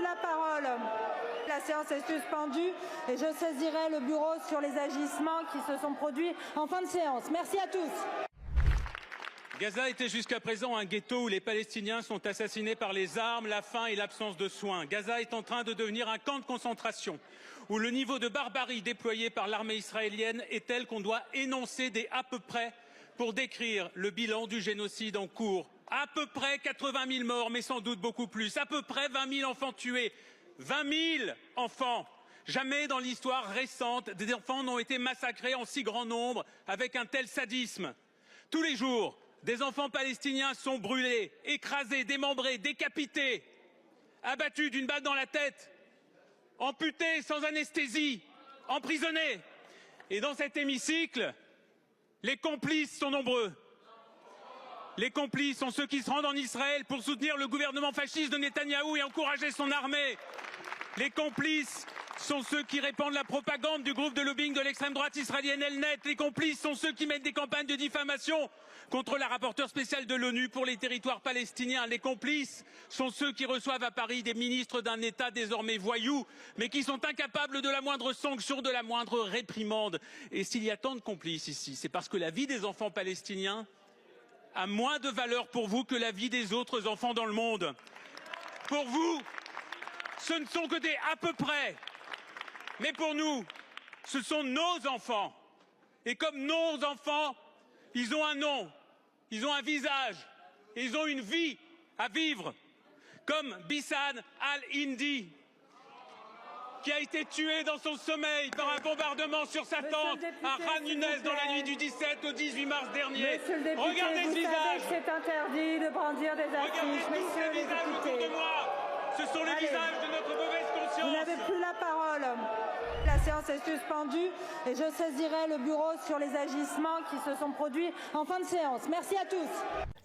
la parole. La séance est suspendue et je saisirai le bureau sur les agissements qui se sont produits en fin de séance. Merci à tous. Gaza était jusqu'à présent un ghetto où les Palestiniens sont assassinés par les armes, la faim et l'absence de soins. Gaza est en train de devenir un camp de concentration où le niveau de barbarie déployé par l'armée israélienne est tel qu'on doit énoncer des à peu près pour décrire le bilan du génocide en cours. À peu près 80 000 morts, mais sans doute beaucoup plus. À peu près 20 000 enfants tués. 20 000 enfants. Jamais dans l'histoire récente, des enfants n'ont été massacrés en si grand nombre avec un tel sadisme. Tous les jours, des enfants palestiniens sont brûlés, écrasés, démembrés, décapités, abattus d'une balle dans la tête, amputés sans anesthésie, emprisonnés. Et dans cet hémicycle, les complices sont nombreux. Les complices sont ceux qui se rendent en Israël pour soutenir le gouvernement fasciste de Netanyahou et encourager son armée. Les complices sont ceux qui répandent la propagande du groupe de lobbying de l'extrême droite israélienne Elnet. Les complices sont ceux qui mènent des campagnes de diffamation contre la rapporteure spéciale de l'ONU pour les territoires palestiniens. Les complices sont ceux qui reçoivent à Paris des ministres d'un État désormais voyou, mais qui sont incapables de la moindre sanction, de la moindre réprimande. Et s'il y a tant de complices ici, c'est parce que la vie des enfants palestiniens a moins de valeur pour vous que la vie des autres enfants dans le monde. Pour vous, ce ne sont que des à peu près. Mais pour nous, ce sont nos enfants. Et comme nos enfants, ils ont un nom, ils ont un visage, et ils ont une vie à vivre. Comme Bissane Al-Hindi, qui a été tué dans son sommeil par un bombardement sur sa tente à Khan Younes dans la nuit du 17 au 18 mars dernier. Monsieur le député, regardez ce visage. C'est interdit de brandir des affiches. Regardez tous les visages autour de moi. Ce sont les visages de notre mauvaise conscience. Vous n'avez plus la parole. La séance est suspendue et je saisirai le bureau sur les agissements qui se sont produits en fin de séance. Merci à tous.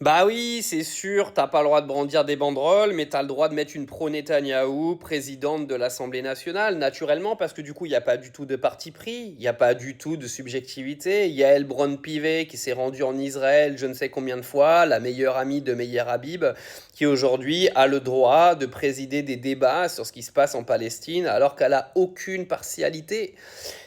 Bah oui, c'est sûr, t'as pas le droit de brandir des banderoles, mais t'as le droit de mettre une pro-Netanyahou, présidente de l'Assemblée nationale, naturellement, parce que du coup, il n'y a pas du tout de parti pris, il n'y a pas du tout de subjectivité. Yael Braun-Pivet qui s'est rendue en Israël je ne sais combien de fois, la meilleure amie de Meir Habib, qui aujourd'hui a le droit de présider des débats sur ce qui se passe en Palestine, alors qu'elle a aucune partialité.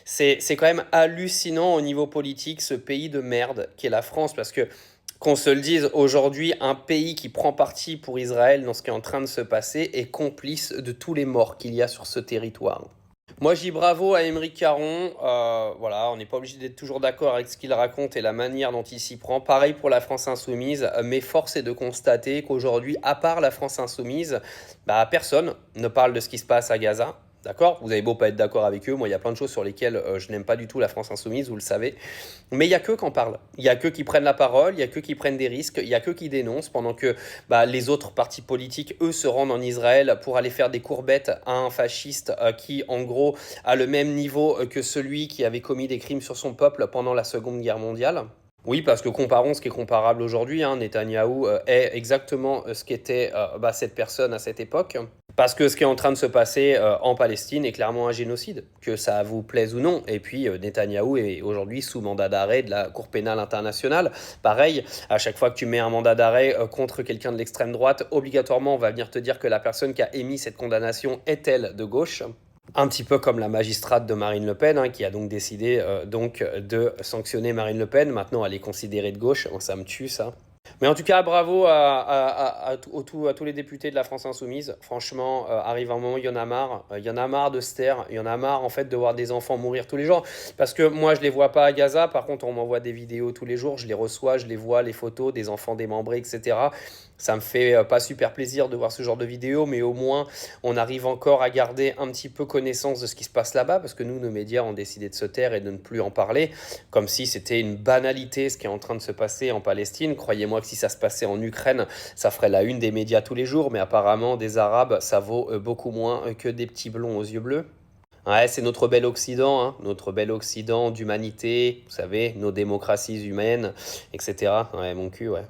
C'est quand même hallucinant au niveau politique, ce pays de merde qu'est la France, parce que qu'on se le dise, aujourd'hui, un pays qui prend parti pour Israël dans ce qui est en train de se passer est complice de tous les morts qu'il y a sur ce territoire. Moi, je dis bravo à Aymeric Caron. Voilà, on n'est pas obligé d'être toujours d'accord avec ce qu'il raconte et la manière dont il s'y prend. Pareil pour la France Insoumise, mais force est de constater qu'aujourd'hui, à part la France Insoumise, personne ne parle de ce qui se passe à Gaza. D'accord ? Vous avez beau pas être d'accord avec eux, moi il y a plein de choses sur lesquelles je n'aime pas du tout la France Insoumise, vous le savez. Mais il n'y a qu'eux qui en parlent. Il n'y a qu'eux qui prennent la parole, il n'y a qu'eux qui prennent des risques, il n'y a qu'eux qui dénoncent, pendant que les autres partis politiques, eux, se rendent en Israël pour aller faire des courbettes à un fasciste qui, en gros, a le même niveau que celui qui avait commis des crimes sur son peuple pendant la Seconde Guerre mondiale. Oui, parce que comparons ce qui est comparable aujourd'hui. Netanyahou est exactement ce qu'était cette personne à cette époque. Parce que ce qui est en train de se passer en Palestine est clairement un génocide, que ça vous plaise ou non. Et puis Netanyahou est aujourd'hui sous mandat d'arrêt de la Cour pénale internationale. Pareil, à chaque fois que tu mets un mandat d'arrêt contre quelqu'un de l'extrême droite, obligatoirement on va venir te dire que la personne qui a émis cette condamnation est-elle de gauche. Un petit peu comme la magistrate de Marine Le Pen, qui a donc décidé de sanctionner Marine Le Pen. Maintenant, elle est considérée de gauche. Ça me tue, ça. Mais en tout cas, bravo à tous les députés de la France Insoumise. Franchement, arrive un moment, il y en a marre. Il y en a marre de se taire. Il y en a marre, en fait, de voir des enfants mourir tous les jours. Parce que moi, je les vois pas à Gaza. Par contre, on m'envoie des vidéos tous les jours. Je les reçois, je les vois, les photos des enfants démembrés, etc. Ça me fait pas super plaisir de voir ce genre de vidéos, mais au moins, on arrive encore à garder un petit peu connaissance de ce qui se passe là-bas, parce que nous, nos médias ont décidé de se taire et de ne plus en parler, comme si c'était une banalité ce qui est en train de se passer en Palestine. Croyez-moi que si ça se passait en Ukraine, ça ferait la une des médias tous les jours, mais apparemment, des Arabes, ça vaut beaucoup moins que des petits blonds aux yeux bleus. Ouais, c'est notre bel Occident, notre bel Occident d'humanité, vous savez, nos démocraties humaines, etc. Ouais, mon cul, ouais.